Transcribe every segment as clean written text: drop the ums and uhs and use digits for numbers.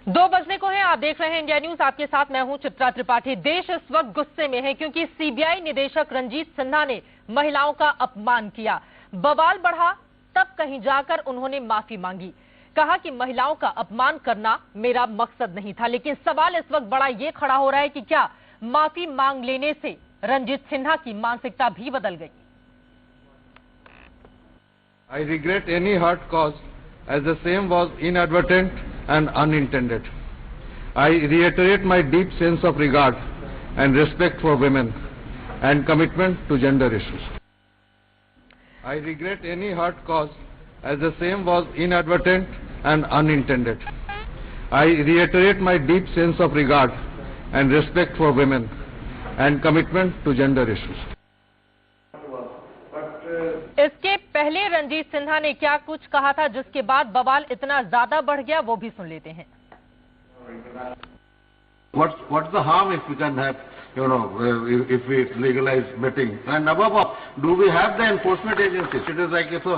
2 बजने को है। आप देख रहे हैं इंडिया न्यूज। आपके साथ मैं हूं चित्रा त्रिपाठी। देश इस वक्त गुस्से में है क्योंकि सीबीआई निदेशक रंजीत सिन्हा ने महिलाओं का अपमान किया। बवाल बढ़ा तब कहीं जाकर उन्होंने माफी मांगी। कहा कि महिलाओं का अपमान करना मेरा मकसद नहीं था। लेकिन सवाल इस वक्त बड़ा ये खड़ा हो रहा है कि क्या माफी मांग लेने से रंजीत सिन्हा की मानसिकता भी बदल गई। I regret any hurt caused, as the same was inadvertent and unintended. I reiterate my deep sense of regard and respect for women and commitment to gender issues. I regret any hurt caused, as the same was inadvertent and unintended. I reiterate my deep sense of regard and respect for women and commitment to gender issues. इसके पहले रंजीत सिन्हा ने क्या कुछ कहा था जिसके बाद बवाल इतना ज्यादा बढ़ गया, वो भी सुन लेते हैं। What's the harm if we can have, if we legalize betting? And above all, do we have the enforcement agencies? It is like if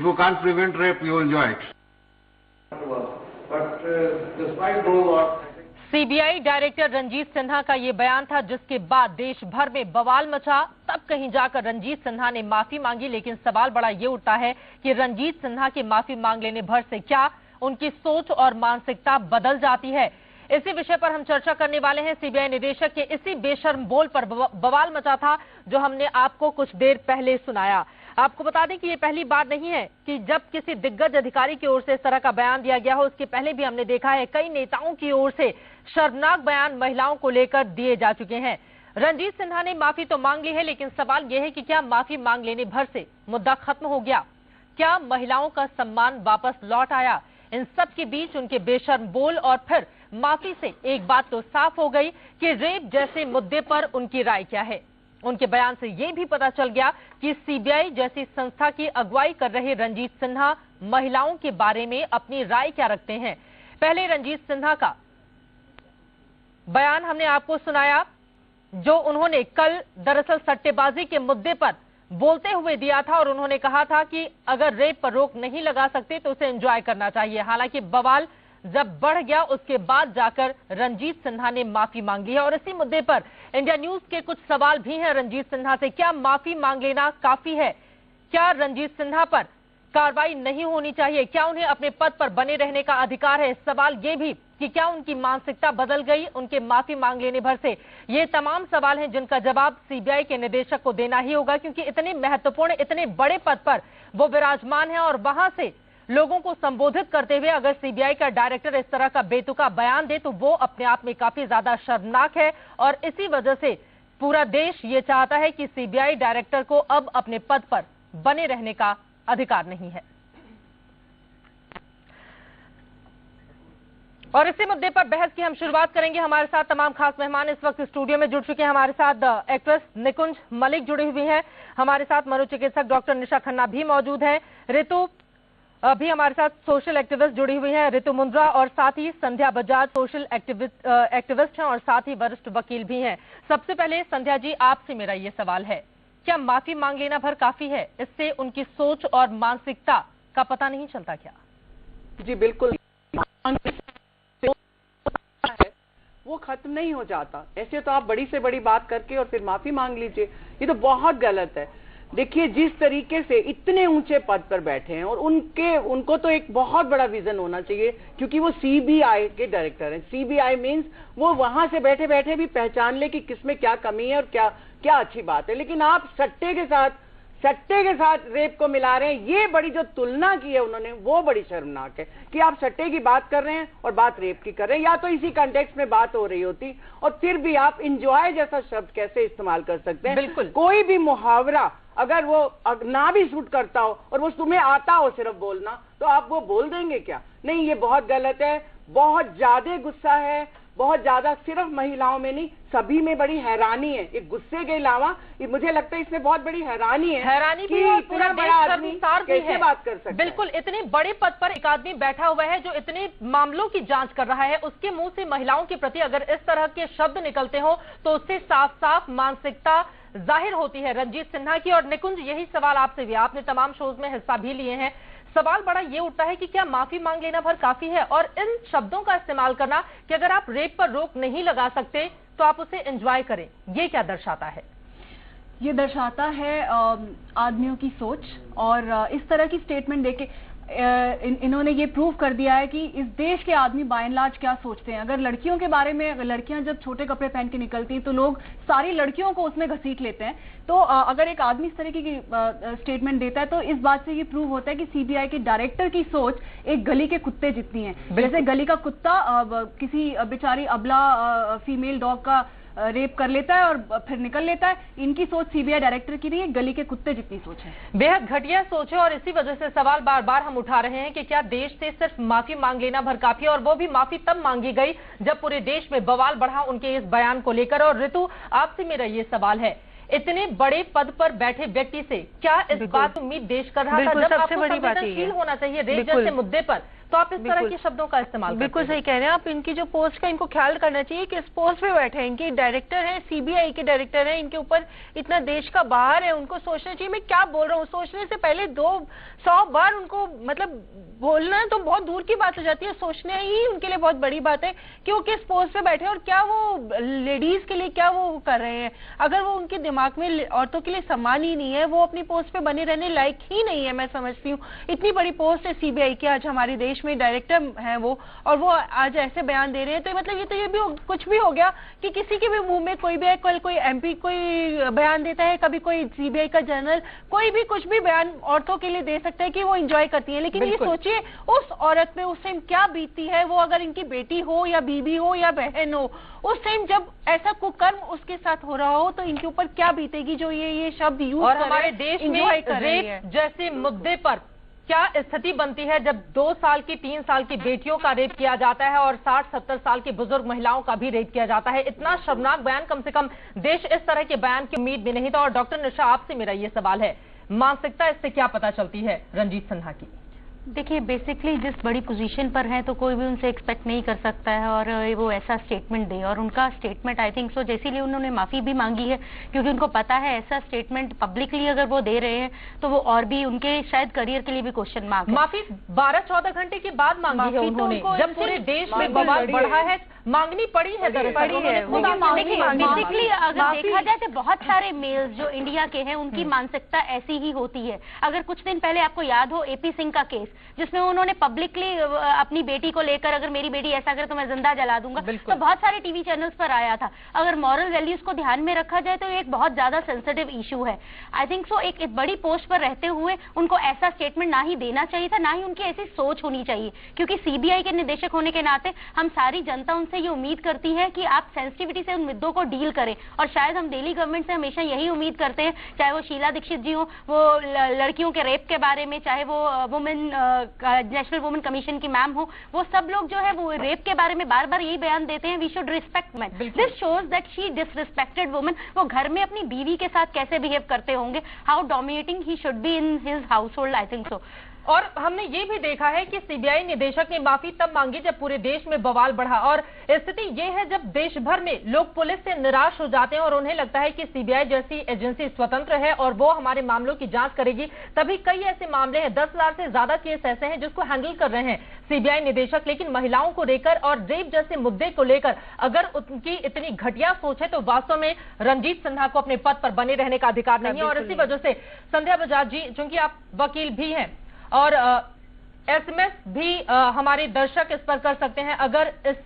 you can't prevent rape, you enjoy it. But despite those, CBI director Ranjit Sinha का ये बयान था जिसके बाद देश भर में बवाल मचा। तब कहीं जाकर रंजीत सिन्हा ने माफी मांगी। लेकिन सवाल बड़ा ये उठता है कि रंजीत सिन्हा के माफी मांग लेने भर से क्या उनकी सोच और मानसिकता बदल जाती है। इसी विषय पर हम चर्चा करने वाले हैं। सीबीआई निदेशक के इसी बेशर्म बोल पर बवाल मचा था जो हमने आपको कुछ देर पहले सुनाया। आपको बता दें कि ये पहली बार नहीं है कि जब किसी दिग्गज अधिकारी की ओर से इस तरह का बयान दिया गया हो। इसके पहले भी हमने देखा है कई नेताओं की ओर से शर्मनाक बयान महिलाओं को लेकर दिए जा चुके हैं। रंजीत सिन्हा ने माफी तो मांग ली है, लेकिन सवाल यह है कि क्या माफी मांग लेने भर से मुद्दा खत्म हो गया? क्या महिलाओं का सम्मान वापस लौट आया? इन सब के बीच उनके बेशर्म बोल और फिर माफी से एक बात तो साफ हो गई कि रेप जैसे मुद्दे पर उनकी राय क्या है। उनके बयान से यह भी पता चल गया कि सीबीआई जैसी संस्था की अगुवाई कर रहे रंजीत सिन्हा महिलाओं के बारे में अपनी राय क्या रखते हैं। पहले रंजीत सिन्हा का बयान हमने आपको सुनाया जो उन्होंने कल दरअसल सट्टेबाजी के मुद्दे पर बोलते हुए दिया था और उन्होंने कहा था कि अगर रेप पर रोक नहीं लगा सकते तो उसे एंजॉय करना चाहिए। हालांकि बवाल जब बढ़ गया उसके बाद जाकर रंजीत सिन्हा ने माफी मांगी है और इसी मुद्दे पर इंडिया न्यूज के कुछ सवाल भी हैं रंजीत सिन्हा से। क्या माफी मांग लेना काफी है? क्या रंजीत सिन्हा पर कार्रवाई नहीं होनी चाहिए? क्या उन्हें अपने पद पर बने रहने का अधिकार है? सवाल ये भी कि क्या उनकी मानसिकता बदल गई उनके माफी मांग लेने भर से? ये तमाम सवाल हैं जिनका जवाब सीबीआई के निदेशक को देना ही होगा, क्योंकि इतने महत्वपूर्ण इतने बड़े पद पर वो विराजमान है और वहां से लोगों को संबोधित करते हुए अगर सीबीआई का डायरेक्टर इस तरह का बेतुका बयान दे तो वो अपने आप में काफी ज्यादा शर्मनाक है। और इसी वजह से पूरा देश ये चाहता है कि सीबीआई डायरेक्टर को अब अपने पद पर बने रहने का अधिकार नहीं है। और इसी मुद्दे पर बहस की हम शुरुआत करेंगे। हमारे साथ तमाम खास मेहमान इस वक्त स्टूडियो में जुड़ चुके हैं। हमारे साथ एक्ट्रेस निकुंज मलिक जुड़ी हुई हैं। हमारे साथ मनोचिकित्सक डॉक्टर निशा खन्ना भी मौजूद है। ऋतु भी हमारे साथ सोशल एक्टिविस्ट जुड़ी हुई है, ऋतु मुंद्रा, और साथ ही संध्या बजाज सोशल एक्टिविस्ट हैं और साथ ही वरिष्ठ वकील भी हैं। सबसे पहले संध्या जी, आपसे मेरा ये सवाल है, क्या माफी मांग लेना भर काफी है? इससे उनकी सोच और मानसिकता का पता नहीं चलता क्या? जी बिल्कुल, वो खत्म नहीं हो जाता। ऐसे तो आप बड़ी से बड़ी बात करके और फिर माफी मांग लीजिए, ये तो बहुत गलत है। देखिए, जिस तरीके से इतने ऊंचे पद पर बैठे हैं और उनको तो एक बहुत बड़ा विजन होना चाहिए, क्योंकि वो सीबीआई के डायरेक्टर हैं। सीबीआई मींस वो वहां से बैठे बैठे भी पहचान ले कि किसमें क्या कमी है और क्या अच्छी बात है। लेकिन आप सट्टे के साथ रेप को मिला रहे हैं। ये बड़ी जो तुलना की है उन्होंने, वो बड़ी शर्मनाक है कि आप सट्टे की बात कर रहे हैं और बात रेप की कर रहे हैं। या तो इसी कंटेक्स्ट में बात हो रही होती, और फिर भी आप इंजॉय जैसा शब्द कैसे इस्तेमाल कर सकते हैं? बिल्कुल, कोई भी मुहावरा अगर वो ना भी सूट करता हो और वो तुम्हें आता हो सिर्फ बोलना, तो आप वो बोल देंगे क्या? नहीं, ये बहुत गलत है। बहुत ज्यादा गुस्सा है, बहुत ज्यादा। सिर्फ महिलाओं में नहीं, सभी में बड़ी हैरानी है। एक गुस्से के अलावा मुझे लगता है इसमें बहुत बड़ी हैरानी भी है, पूरा बड़ा आदमी कैसे बात कर सकता है। बिल्कुल, इतने बड़े पद पर एक आदमी बैठा हुआ है जो इतने मामलों की जांच कर रहा है, उसके मुंह से महिलाओं के प्रति अगर इस तरह के शब्द निकलते हो तो उससे साफ साफ मानसिकता जाहिर होती है रंजीत सिन्हा की। और निकुंज, यही सवाल आपसे भी, आपने तमाम शोज में हिस्सा भी लिए हैं। सवाल बड़ा ये उठता है कि क्या माफी मांग लेना भर काफी है, और इन शब्दों का इस्तेमाल करना कि अगर आप रेप पर रोक नहीं लगा सकते तो आप उसे एंजॉय करें, ये क्या दर्शाता है? ये दर्शाता है आदमियों की सोच, और इस तरह की स्टेटमेंट देके इन्होंने ये प्रूव कर दिया है कि इस देश के आदमी बाय एंड लार्ज क्या सोचते हैं। अगर लड़कियों के बारे में, अगर लड़कियां जब छोटे कपड़े पहन के निकलती हैं तो लोग सारी लड़कियों को उसमें घसीट लेते हैं। तो अगर एक आदमी इस तरीके की स्टेटमेंट देता है तो इस बात से ये प्रूव होता है कि सीबीआई के डायरेक्टर की सोच एक गली के कुत्ते जितनी है। जैसे गली का कुत्ता किसी बेचारी अबला फीमेल डॉग का रेप कर लेता है और फिर निकल लेता है, इनकी सोच सीबीआई डायरेक्टर की नहीं है, गली के कुत्ते जितनी सोच है। बेहद घटिया सोच है, और इसी वजह से सवाल बार बार हम उठा रहे हैं कि क्या देश से सिर्फ माफी मांग लेना भर काफी है, और वो भी माफी तब मांगी गई जब पूरे देश में बवाल बढ़ा उनके इस बयान को लेकर। और ऋतु, आपसे मेरा ये सवाल है, इतने बड़े पद पर बैठे व्यक्ति से क्या इस बात उम्मीद देश कर रहा था? जब आपको संवेदनशील होना चाहिए रेप जैसे मुद्दे पर, तो आप इस तरह के शब्दों का इस्तेमाल बिल्कुल सही कह रहे हैं आप। इनकी जो पोस्ट का इनको ख्याल करना चाहिए कि इस पोस्ट पे बैठे हैं, इनके डायरेक्टर हैं, सीबीआई के डायरेक्टर हैं, इनके ऊपर इतना देश का बाहर है, उनको सोचना चाहिए मैं क्या बोल रहा हूँ। सोचने से पहले 200 बार उनको मतलब बोलना तो बहुत दूर की बात हो जाती है, सोचना ही उनके लिए बहुत बड़ी बात है कि वो किस पोस्ट पे बैठे और क्या वो लेडीज के लिए क्या वो कर रहे हैं। अगर वो उनके दिमाग में औरतों के लिए सम्मान ही नहीं है, वो अपनी पोस्ट पे बने रहने लायक ही नहीं है। मैं समझती हूँ इतनी बड़ी पोस्ट है सीबीआई की, आज हमारे देश में डायरेक्टर हैं वो, और वो आज ऐसे बयान दे रहे हैं, तो मतलब ये भी कुछ भी हो गया कि किसी के भी मुंह में कोई भी कोई एमपी कोई बयान देता है, कभी कोई सीबीआई का जनरल कोई भी कुछ भी बयान औरतों के लिए दे सकता है कि वो एंजॉय करती है। लेकिन ये सोचिए उस औरत पे उस टाइम क्या बीतती है, वो अगर इनकी बेटी हो या बीबी हो या बहन हो, उस टाइम जब ऐसा कुकर्म उसके साथ हो रहा हो तो इनके ऊपर क्या बीतेगी जो ये शब्द यूज और हमारे देश में रेप जैसे मुद्दे पर क्या स्थिति बनती है जब 2 साल की 3 साल की बेटियों का रेप किया जाता है और 60-70 साल की बुजुर्ग महिलाओं का भी रेप किया जाता है। इतना शर्मनाक बयान कम से कम देश इस तरह के बयान की उम्मीद भी नहीं था। और डॉक्टर निशा, आपसे मेरा ये सवाल है, मानसिकता इससे क्या पता चलती है रंजीत सिन्हा की? देखिए, बेसिकली जिस बड़ी पोजीशन पर हैं तो कोई भी उनसे एक्सपेक्ट नहीं कर सकता है और वो ऐसा स्टेटमेंट दे, और उनका स्टेटमेंट आई थिंक सो जैसे लिए उन्होंने माफी भी मांगी है क्योंकि उनको पता है ऐसा स्टेटमेंट पब्लिकली अगर वो दे रहे हैं तो वो और भी उनके शायद करियर के लिए भी क्वेश्चन मार्क है। माफी 12-14 घंटे के बाद मांगी है उन्होंने, जब पूरे देश में बवाल बढ़ा है, मांगनी पड़ी है। बेसिकली अगर देखा जाए तो बहुत सारे मेल्स जो इंडिया के हैं उनकी मानसिकता ऐसी ही होती है। अगर कुछ दिन पहले आपको याद हो एपी सिंह का केस, जिसमें उन्होंने पब्लिकली अपनी बेटी को लेकर अगर मेरी बेटी ऐसा करे तो मैं जिंदा जला दूंगा, तो बहुत सारे टीवी चैनल्स पर आया था। अगर मॉरल वैल्यूज को ध्यान में रखा जाए तो ये एक बहुत ज्यादा सेंसिटिव इशू है। आई थिंक सो एक बड़ी पोस्ट पर रहते हुए उनको ऐसा स्टेटमेंट ना ही देना चाहिए था, ना ही उनकी ऐसी सोच होनी चाहिए, क्योंकि सीबीआई के निदेशक होने के नाते हम सारी जनता उनसे ये उम्मीद करती है कि आप सेंसिटिविटी से उन मुद्दों को डील करें। और शायद हम दिल्ली गवर्नमेंट से हमेशा यही उम्मीद करते हैं, चाहे वो शीला दीक्षित जी हो, वो लड़कियों के रेप के बारे में, चाहे वो नेशनल वुमेन कमीशन की मैम हो, वो सब लोग जो है वो रेप के बारे में बार बार यही बयान देते हैं, we should respect man. This shows that she disrespected women. वो घर में अपनी बीवी के साथ कैसे बिहेव करते होंगे, how dominating he should be in his house hold, I think so. और हमने ये भी देखा है कि सीबीआई निदेशक ने माफी तब मांगी जब पूरे देश में बवाल बढ़ा, और स्थिति ये है जब देश भर में लोग पुलिस से निराश हो जाते हैं और उन्हें लगता है कि सीबीआई जैसी एजेंसी स्वतंत्र है और वो हमारे मामलों की जांच करेगी। तभी कई ऐसे मामले हैं, 10,000 से ज्यादा केस ऐसे हैं जिसको हैंडल कर रहे हैं सीबीआई निदेशक। लेकिन महिलाओं को लेकर और रेप जैसे मुद्दे को लेकर अगर उनकी इतनी घटिया सोच है तो वास्तव में रंजीत सिन्हा को अपने पद पर बने रहने का अधिकार नहीं है। और इसी वजह से संध्या बजाज जी, चूंकि आप वकील भी हैं और एसएमएस भी हमारे दर्शक इस पर कर सकते हैं, अगर इस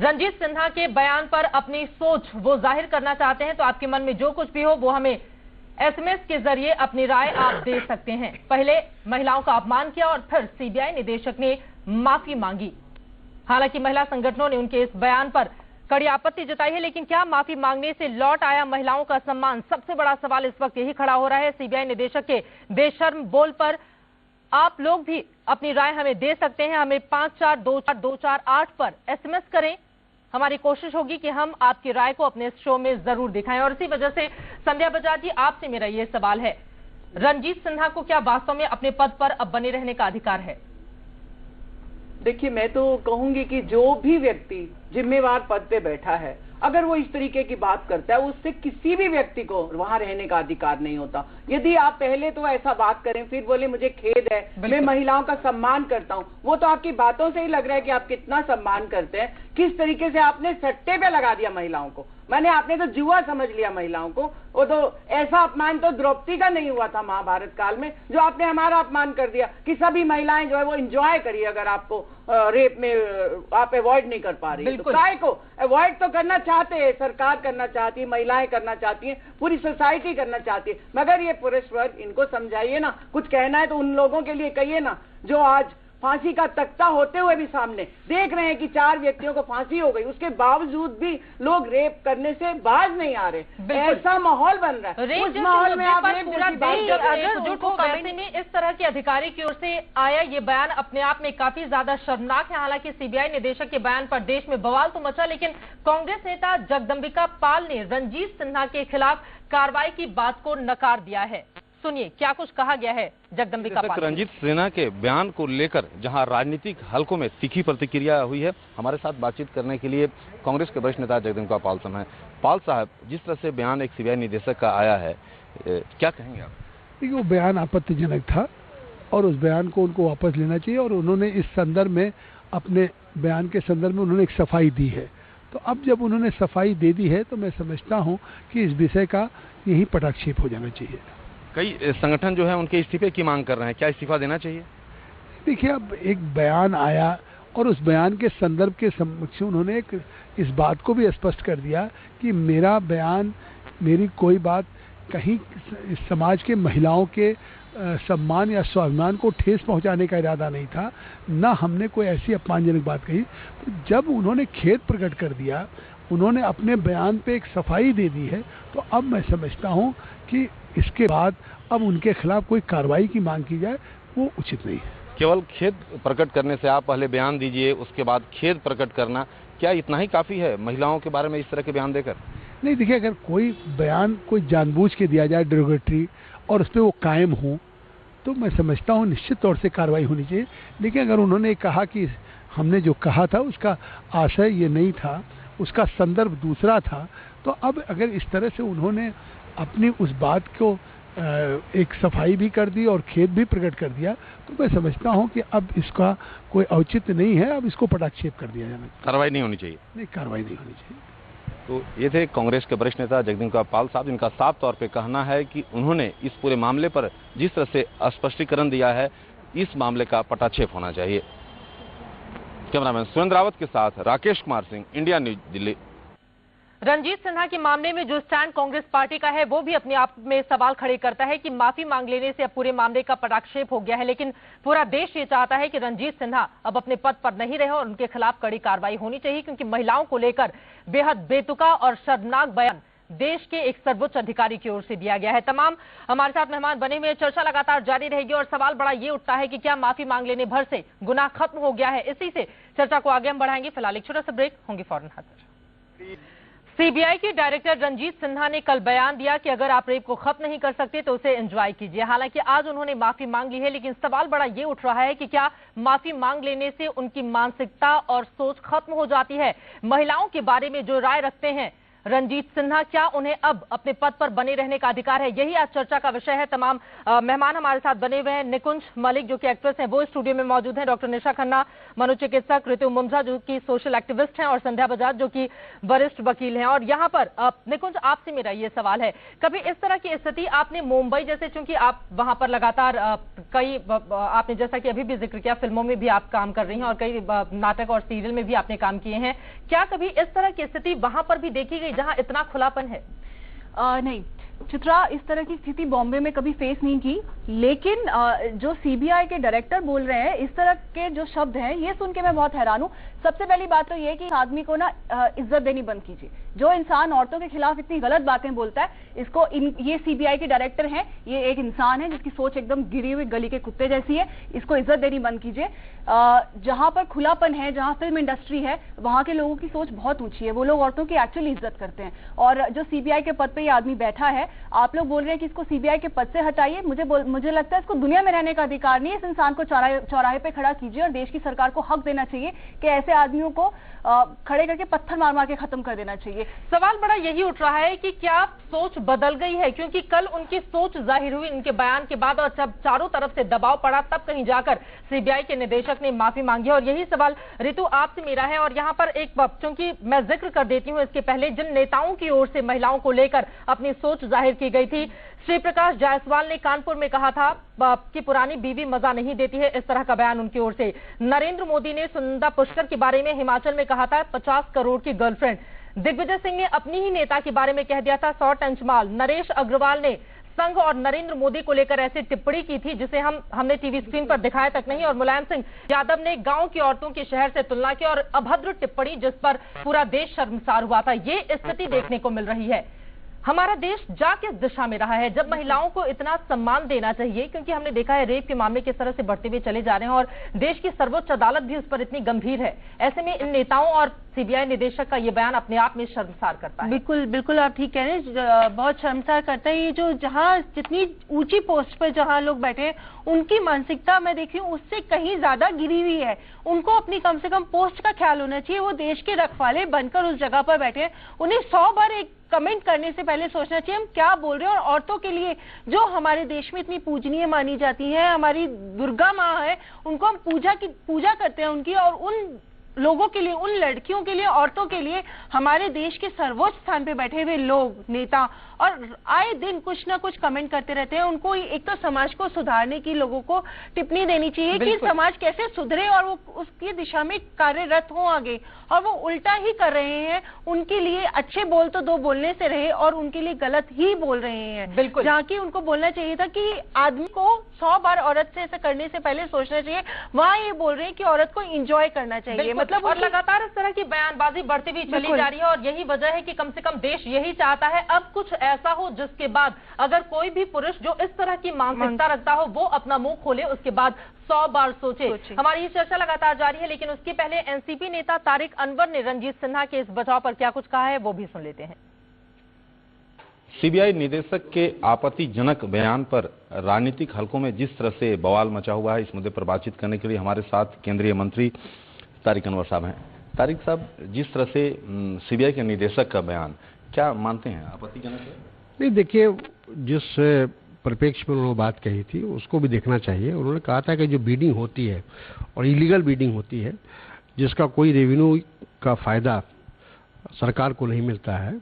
रंजीत सिन्हा के बयान पर अपनी सोच वो जाहिर करना चाहते हैं तो आपके मन में जो कुछ भी हो वो हमें एसएमएस के जरिए अपनी राय आप दे सकते हैं। पहले महिलाओं का अपमान किया और फिर सीबीआई निदेशक ने माफी मांगी। हालांकि महिला संगठनों ने उनके इस बयान पर कड़ी आपत्ति जताई है, लेकिन क्या माफी मांगने से लौट आया महिलाओं का सम्मान? सबसे बड़ा सवाल इस वक्त यही खड़ा हो रहा है। सीबीआई निदेशक के बेशर्म बोल पर आप लोग भी अपनी राय हमें दे सकते हैं। हमें 54242248 पर एसएमएस करें। हमारी कोशिश होगी कि हम आपकी राय को अपने शो में जरूर दिखाएं। और इसी वजह से संध्या बजाज जी, आपसे मेरा ये सवाल है, रंजीत सिन्हा को क्या वास्तव में अपने पद पर अब बने रहने का अधिकार है? देखिए, मैं तो कहूंगी कि जो भी व्यक्ति जिम्मेवार पद पे बैठा है अगर वो इस तरीके की बात करता है, उससे किसी भी व्यक्ति को वहां रहने का अधिकार नहीं होता। यदि आप पहले तो ऐसा बात करें, फिर बोले मुझे खेद है, मैं महिलाओं का सम्मान करता हूं, वो तो आपकी बातों से ही लग रहा है कि आप कितना सम्मान करते हैं। किस तरीके से आपने सट्टे पे लगा दिया महिलाओं को, मैंने आपने तो जुआ समझ लिया महिलाओं को। वो तो ऐसा अपमान तो द्रौपदी का नहीं हुआ था महाभारत काल में, जो आपने हमारा अपमान कर दिया कि सभी महिलाएं जो है वो एंजॉय करिए। अगर आपको रेप में आप अवॉइड नहीं कर पा रही है, तो काय को अवॉइड तो करना चाहते हैं, सरकार करना चाहती है, महिलाएं करना चाहती है, पूरी सोसाइटी करना चाहती है। मगर ये पुरुष वर्ग, इनको समझाइए ना, कुछ कहना है तो उन लोगों के लिए कहिए ना जो आज फांसी का तख्ता होते हुए भी सामने देख रहे हैं कि 4 व्यक्तियों को फांसी हो गई, उसके बावजूद भी लोग रेप करने से बाज नहीं आ रहे। ऐसा माहौल बन रहा है, उस माहौल में आप रेप जैसी बात कर रहे हैं। वैसे में इस तरह के अधिकारी की ओर से आया ये बयान अपने आप में काफी ज्यादा शर्मनाक है। हालांकि सीबीआई निदेशक के बयान पर देश में बवाल तो मचा, लेकिन कांग्रेस नेता जगदंबिका पाल ने रणजीत सिन्हा के खिलाफ कार्रवाई की बात को नकार दिया है। सुनिए क्या कुछ कहा गया है जगदंबिका पाल। रणजीत सिन्हा के बयान को लेकर जहां राजनीतिक हलकों में तीखी प्रतिक्रिया हुई है, हमारे साथ बातचीत करने के लिए कांग्रेस के वरिष्ठ नेता जगदंबिका पाल साहब हैं। पाल साहब, जिस तरह से बयान एक सीबीआई निदेशक का आया है, क्या कहेंगे आप? देखिए, वो बयान आपत्तिजनक था और उस बयान को उनको वापस लेना चाहिए, और उन्होंने इस संदर्भ में, अपने बयान के संदर्भ में उन्होंने एक सफाई दी है। तो अब जब उन्होंने सफाई दे दी है तो मैं समझता हूँ कि इस विषय का यही पटाक्षेप हो जाना चाहिए। कई संगठन जो है उनके इस्तीफे की मांग कर रहे हैं, क्या इस्तीफा देना चाहिए? देखिए, अब एक बयान आया और उस बयान के संदर्भ के समक्ष उन्होंने इस बात को भी स्पष्ट कर दिया कि मेरा बयान, मेरी कोई बात कहीं इस समाज के महिलाओं के सम्मान या स्वाभिमान को ठेस पहुंचाने का इरादा नहीं था, न हमने कोई ऐसी अपमानजनक बात कही। तो जब उन्होंने खेद प्रकट कर दिया, उन्होंने अपने बयान पे एक सफाई दे दी है, तो अब मैं समझता हूं कि इसके बाद अब उनके खिलाफ कोई कार्रवाई की मांग की जाए, वो उचित नहीं है। केवल खेद प्रकट करने से, आप पहले बयान दीजिए उसके बाद खेद प्रकट करना, क्या इतना ही काफी है महिलाओं के बारे में इस तरह के बयान देकर? नहीं, देखिए, अगर कोई बयान कोई जानबूझ के दिया जाए डेरोगेटरी और उस पर वो कायम हो, तो मैं समझता हूँ निश्चित तौर से कार्रवाई होनी चाहिए। लेकिन अगर उन्होंने कहा कि हमने जो कहा था उसका आशय ये नहीं था, उसका संदर्भ दूसरा था, तो अब अगर इस तरह से उन्होंने अपनी उस बात को एक सफाई भी कर दी और खेद भी प्रकट कर दिया, तो मैं समझता हूं कि अब इसका कोई औचित्य नहीं है, अब इसको पटाक्षेप कर दिया जाना चाहिए। कार्रवाई नहीं होनी चाहिए? नहीं, कार्रवाई नहीं होनी चाहिए। तो ये थे कांग्रेस के वरिष्ठ नेता जगदंबिका पाल साहब, जिनका साफ तौर पे कहना है कि उन्होंने इस पूरे मामले पर जिस तरह से स्पष्टीकरण दिया है, इस मामले का पटाक्षेप होना चाहिए। कैमरामैन सुरेंद्र रावत के साथ राकेश कुमार सिंह, इंडिया न्यूज, दिल्ली। रणजीत सिन्हा के मामले में जो स्टैंड कांग्रेस पार्टी का है, वो भी अपने आप में सवाल खड़े करता है कि माफी मांग लेने से अब पूरे मामले का पटाक्षेप हो गया है। लेकिन पूरा देश ये चाहता है कि रणजीत सिन्हा अब अपने पद पर नहीं रहे और उनके खिलाफ कड़ी कार्रवाई होनी चाहिए, क्योंकि महिलाओं को लेकर बेहद बेतुका और शर्मनाक बयान देश के एक सर्वोच्च अधिकारी की ओर से दिया गया है। तमाम हमारे साथ मेहमान बने हुए, चर्चा लगातार जारी रहेगी और सवाल बड़ा ये उठता है कि क्या माफी मांग लेने भर से गुनाह खत्म हो गया है। इसी से चर्चा को आगे हम बढ़ाएंगे। फिलहाल एक छोटा सा ब्रेक, होंगे फौरन हाजिर। सीबीआई के डायरेक्टर रणजीत सिन्हा ने कल बयान दिया कि अगर आप रेप को खत्म नहीं कर सकते तो उसे एंजॉय कीजिए। हालांकि आज उन्होंने माफी मांग ली है, लेकिन सवाल बड़ा ये उठ रहा है कि क्या माफी मांग लेने से उनकी मानसिकता और सोच खत्म हो जाती है? महिलाओं के बारे में जो राय रखते हैं रणजीत सिन्हा, क्या उन्हें अब अपने पद पर बने रहने का अधिकार है? यही आज चर्चा का विषय है। तमाम मेहमान हमारे साथ बने हुए हैं। निकुंज मलिक जो कि एक्ट्रेस हैं, वो स्टूडियो में मौजूद हैं। डॉक्टर निशा खन्ना, मनोचिकित्सक, ऋतु मुमजा जो कि सोशल एक्टिविस्ट हैं, और संध्या बजाज जो कि वरिष्ठ वकील हैं। और यहाँ पर निकुंज, आपसे मेरा ये सवाल है, कभी इस तरह की स्थिति आपने मुंबई जैसे, चूंकि आप वहां पर लगातार कई, आपने जैसा कि अभी भी जिक्र किया, फिल्मों में भी आप काम कर रही हैं और कई नाटक और सीरियल में भी आपने काम किए हैं, क्या कभी इस तरह की स्थिति वहां पर भी देखी गई जहां इतना खुलापन है? नहीं चित्रा, इस तरह की स्थिति बॉम्बे में कभी फेस नहीं की, लेकिन जो सीबीआई के डायरेक्टर बोल रहे हैं, इस तरह के जो शब्द हैं, ये सुन के मैं बहुत हैरान हूं। सबसे पहली बात तो ये है कि आदमी को ना इज्जत देनी बंद कीजिए। जो इंसान औरतों के खिलाफ इतनी गलत बातें बोलता है, इसको ये सीबीआई के डायरेक्टर हैं, ये एक इंसान है जिसकी सोच एकदम गिरी हुई गली के कुत्ते जैसी है, इसको इज्जत देनी बंद कीजिए। जहां पर खुलापन है, जहां फिल्म इंडस्ट्री है, वहां के लोगों की सोच बहुत ऊंची है, वो लोग औरतों की एक्चुअली इज्जत करते हैं। और जो सीबीआई के पद पे ये आदमी बैठा है, आप लोग बोल रहे हैं कि इसको सीबीआई के पद से हटाइए। मुझे लगता है इसको दुनिया में रहने का अधिकार नहीं है। इस इंसान को चौराहे पे खड़ा कीजिए और देश की सरकार को हक देना चाहिए कि ऐसे आदमियों को खड़े करके पत्थर मार मार के खत्म कर देना चाहिए। सवाल बड़ा यही उठ रहा है कि क्या सोच बदल गई है, क्योंकि कल उनकी सोच जाहिर हुई इनके बयान के बाद, और जब चारों तरफ से दबाव पड़ा तब कहीं जाकर सीबीआई के निदेशक ने माफी मांगी। और यही सवाल ऋतु आपसे मेरा है, और यहाँ पर एक क्योंकि मैं जिक्र कर देती हूँ इसके पहले जिन नेताओं की ओर से महिलाओं को लेकर अपनी सोच जाहिर की गई थी। श्री प्रकाश जायसवाल ने कानपुर में कहा था कि पुरानी बीवी मजा नहीं देती है, इस तरह का बयान उनकी ओर से। नरेंद्र मोदी ने सुनंदा पुष्कर के बारे में हिमाचल में कहा था 50 करोड़ की गर्लफ्रेंड। दिग्विजय सिंह ने अपनी ही नेता के बारे में कह दिया था 100 टंच माल। नरेश अग्रवाल ने संघ और नरेंद्र मोदी को लेकर ऐसी टिप्पणी की थी जिसे हमने टीवी स्क्रीन पर दिखाया तक नहीं। और मुलायम सिंह यादव ने गांव की औरतों की शहर से तुलना की और अभद्र टिप्पणी जिस पर पूरा देश शर्मसार हुआ था। ये स्थिति देखने को मिल रही है। हमारा देश जा किस दिशा में रहा है जब महिलाओं को इतना सम्मान देना चाहिए, क्योंकि हमने देखा है रेप के मामले किस तरह से बढ़ते हुए चले जा रहे हैं और देश की सर्वोच्च अदालत भी उस पर इतनी गंभीर है। ऐसे में इन नेताओं और सीबीआई निदेशक का ये बयान अपने आप में शर्मसार करता है। बिल्कुल बिल्कुल आप ठीक कह रहे हैं, बहुत शर्मसार करता है। ये जो जहां जितनी ऊंची पोस्ट पर जहां लोग बैठे हैं उनकी मानसिकता मैं देख रही हूँ उससे कहीं ज्यादा गिरी हुई है। उनको अपनी कम से कम पोस्ट का ख्याल होना चाहिए। वो देश के रखवाले बनकर उस जगह पर बैठे हैं। उन्हें 100 बार एक कमेंट करने से पहले सोचना चाहिए हम क्या बोल रहे हैं। और औरतों के लिए जो हमारे देश में इतनी पूजनीय मानी जाती है, हमारी दुर्गा माँ है, उनको हम पूजा करते हैं उनकी, और उन लोगों के लिए, उन लड़कियों के लिए, औरतों के लिए हमारे देश के सर्वोच्च स्थान पे बैठे हुए लोग, नेता, और आए दिन कुछ ना कुछ कमेंट करते रहते हैं। उनको एक तो समाज को सुधारने की लोगों को टिप्पणी देनी चाहिए कि समाज कैसे सुधरे और वो उसकी दिशा में कार्यरत हो आगे, और वो उल्टा ही कर रहे हैं। उनके लिए अच्छे बोल तो 2 बोलने से रहे और उनके लिए गलत ही बोल रहे हैं। बिल्कुल, जहाँ की उनको बोलना चाहिए था कि आदमी को 100 बार औरत से ऐसा करने से पहले सोचना चाहिए। वहाँ ये बोल रहे हैं कि औरत को एंजॉय करना चाहिए। मतलब और लगातार इस तरह की बयानबाजी बढ़ती हुई चली जा रही है, और यही वजह है कि कम से कम देश यही चाहता है अब कुछ ऐसा हो जिसके बाद अगर कोई भी पुरुष जो इस तरह की मानसिकता रखता हो वो अपना मुंह खोले, उसके बाद 100 बार सोचे। हमारी ये चर्चा लगातार जारी है, लेकिन उसके पहले एनसीपी नेता तारिक अनवर ने रंजीत सिन्हा के इस बचाव पर क्या कुछ कहा है वो भी सुन लेते हैं। सीबीआई निदेशक के आपत्तिजनक बयान पर राजनीतिक हलकों में जिस तरह से बवाल मचा हुआ है, इस मुद्दे पर बातचीत करने के लिए हमारे साथ केंद्रीय मंत्री तारिक अनवर साहब हैं। तारिक साहब, जिस तरह से सीबीआई के निदेशक का बयान, क्या मानते हैं आपत्तिजनक है? नहीं, देखिए, जिस परिप्रेक्ष्य में उन्होंने बात कही थी उसको भी देखना चाहिए। उन्होंने कहा था कि जो बीडिंग होती है और इलीगल बीडिंग होती है जिसका कोई रेवेन्यू का फायदा सरकार को नहीं मिलता है,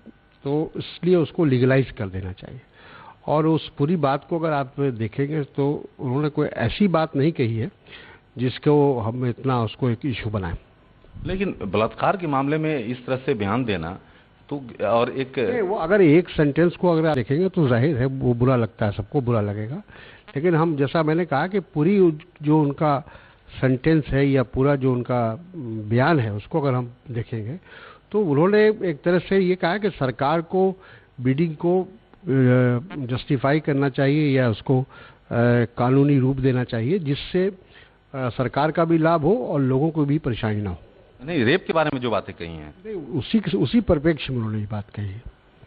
तो इसलिए उसको लीगलाइज कर देना चाहिए। और उस पूरी बात को अगर आप देखेंगे तो उन्होंने कोई ऐसी बात नहीं कही है जिसको हम इतना उसको एक इशू बनाएं। लेकिन बलात्कार के मामले में इस तरह से बयान देना तो, और एक वो अगर एक सेंटेंस को अगर आप देखेंगे तो जाहिर है वो बुरा लगता है, सबको बुरा लगेगा। लेकिन हम, जैसा मैंने कहा कि पूरी जो उनका सेंटेंस है या पूरा जो उनका बयान है उसको अगर हम देखेंगे तो उन्होंने एक तरह से ये कहा कि सरकार को बीडिंग को जस्टिफाई करना चाहिए या उसको कानूनी रूप देना चाहिए जिससे सरकार का भी लाभ हो और लोगों को भी परेशानी ना हो। नहीं, रेप के बारे में जो बातें कही हैं, उसी परिप्रेक्ष्य में उन्होंने ये बात कही है।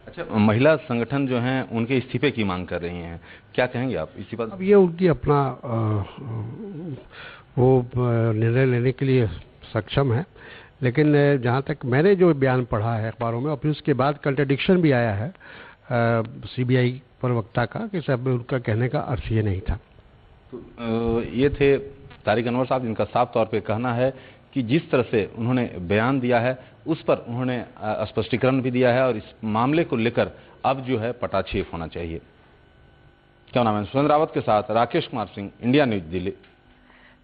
अच्छा, महिला संगठन जो हैं उनके इस्तीफे की मांग कर रही हैं, क्या कहेंगे आप इसी बात? अब ये उनकी अपना वो निर्णय लेने के लिए सक्षम है, लेकिन जहाँ तक मैंने जो बयान पढ़ा है अखबारों में और फिर उसके बाद कंट्राडिक्शन भी आया है सीबीआई प्रवक्ता का कि सब उनका कहने का अर्थ ये नहीं था। तो ये थे तारिक अनवर साहब, इनका साफ तौर पे कहना है कि जिस तरह से उन्होंने बयान दिया है उस पर उन्होंने स्पष्टीकरण भी दिया है और इस मामले को लेकर अब जो है पटाक्षेप होना चाहिए। क्या नाम है? सुरेंद्र रावत के साथ राकेश कुमार सिंह, इंडिया न्यूज, दिल्ली।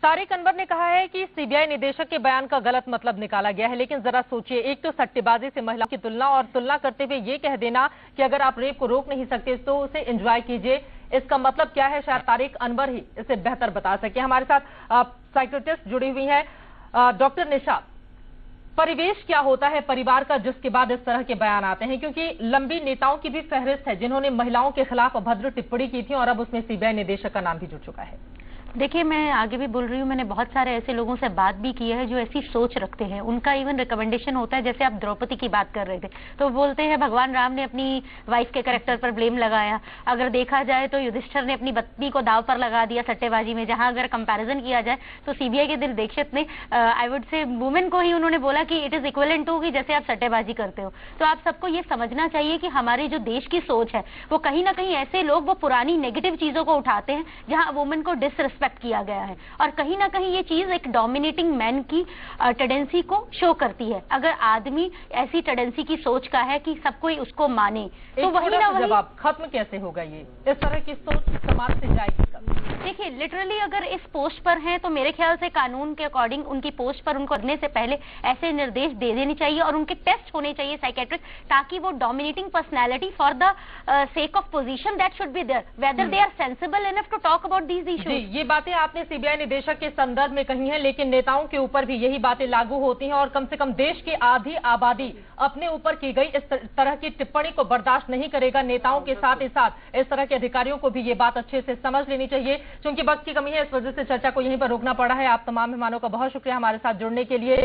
तारिक अनवर ने कहा है कि सीबीआई निदेशक के बयान का गलत मतलब निकाला गया है, लेकिन जरा सोचिए, एक तो सट्टेबाजी से महिलाओं की तुलना और तुलना करते हुए ये कह देना कि अगर आप रेप को रोक नहीं सकते तो उसे एंजॉय कीजिए, इसका मतलब क्या है शायद तारिक अनवर ही इसे बेहतर बता सके। हमारे साथ साइकियाट्रिस्ट जुड़ी हुई है डॉक्टर निशा। परिवेश क्या होता है परिवार का जिसके बाद इस तरह के बयान आते हैं, क्योंकि लंबी नेताओं की भी फहरिस्त है जिन्होंने महिलाओं के खिलाफ अभद्र टिप्पणी की थी और अब उसमें सीबीआई निदेशक का नाम भी जुड़ चुका है। देखिए, मैं आगे भी बोल रही हूँ, मैंने बहुत सारे ऐसे लोगों से बात भी की है जो ऐसी सोच रखते हैं। उनका इवन रिकमेंडेशन होता है, जैसे आप द्रौपदी की बात कर रहे थे, तो बोलते हैं भगवान राम ने अपनी वाइफ के कैरेक्टर पर ब्लेम लगाया। अगर देखा जाए तो युधिष्ठिर ने अपनी पत्नी को दाव पर लगा दिया सट्टेबाजी में। जहां अगर कंपैरिजन किया जाए तो सीबीआई के दिल दीक्षित ने आई वुड से वुमेन को ही उन्होंने बोला कि इट इज इक्विवेलेंट टू कि जैसे आप सट्टेबाजी करते हो। तो आप सबको ये समझना चाहिए कि हमारे जो देश की सोच है वो कहीं ना कहीं ऐसे लोग वो पुरानी नेगेटिव चीजों को उठाते हैं जहां वुमेन को डिसरिस्पेक्ट किया गया है, और कहीं ना कहीं ये चीज एक डोमिनेटिंग मैन की टेंडेंसी को शो करती है। अगर आदमी ऐसी टेंडेंसी की सोच का है कि सब कोई उसको माने, तो वही ना वही जवाब खत्म कैसे होगा? ये इस तरह की सोच समाज से जाएगी कब? देखिए, लिटरली अगर इस पोस्ट पर हैं तो मेरे ख्याल से कानून के अकॉर्डिंग उनकी पोस्ट पर उनको करने से पहले ऐसे निर्देश दे देने चाहिए और उनके टेस्ट होने चाहिए साइकेट्रिक, ताकि वो dominating personality for the sake of position that should be there, whether they are sensible enough to talk about these issues. ये बातें आपने सीबीआई निदेशक के संदर्भ में कही हैं, लेकिन नेताओं के ऊपर भी यही बातें लागू होती हैं और कम से कम देश की आधी आबादी अपने ऊपर की गई इस तरह की टिप्पणी को बर्दाश्त नहीं करेगा। नेताओं के साथ ही साथ इस तरह के अधिकारियों को भी ये बात अच्छे से समझ लेनी चाहिए। क्योंकि वक्त की कमी है, इस वजह से चर्चा को यहीं पर रोकना पड़ा है। आप तमाम मेहमानों का बहुत शुक्रिया हमारे साथ जुड़ने के लिए।